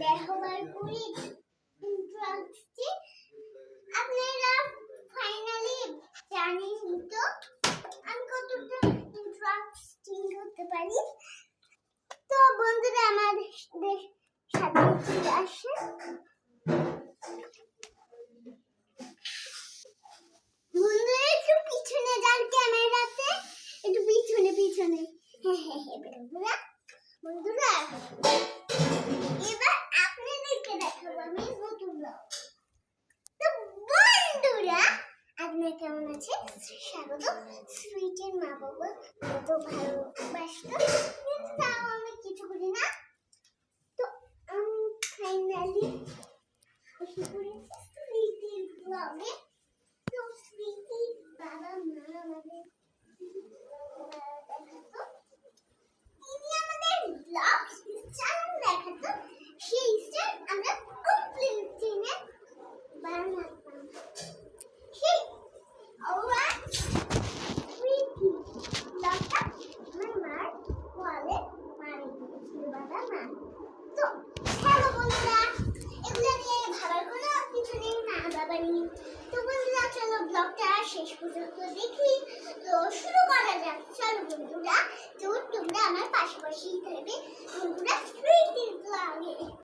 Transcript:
ব্যবহার করি ইন্টারেস্টে আপনারা ফাইনালি জানেন তো আমি কতটা ইন্টারেস্টিং হতে পারি। তো বন্ধুরা আমার সাথে চলে আসে। বন্ধুরা একটু পিছনে যান ক্যামেরাতে, একটু পিছনে পিছনে। বন্ধুরা বন্ধুরা এবার আপনাদেরকে দেখাবো আমি নতুন ব্লগ। তো বন্ধুরা আপনারা কেমন আছেন? স্বাগত। সুইটের মা বাবা কত ভালোবাসতো, কিন্তু তাও আমি কিছু করি না। তো আমি ফাইনালি এসে পড়েছি সুইটির ব্লগে। তো সুইটি বাবা মা আমাদের দেখাতো, তিনি আমাদের ব্লগ চ্যানেল দেখাতো, সেই স্টাইল আমরা কমপ্লিট চিনে বানাতাম। সেই অলরাইট সুইটি ব্লগটা আমার মার ওয়ালে মারি দিয়েছিল বাবা মা। তো হ্যালো বন্ধুরা, এগুলো নিয়ে ভাবার কোনো কিছু নেই, মা বাবা নিয়ে। তো বন্ধুরা চলো ব্লগটা শেষ পর্যন্ত দেখি। তো শুরু করা যাক। চলো বন্ধুরা, তো তোমরা আমার পাশাপাশি থাকবে বন্ধুরা সুইটির ব্লগে।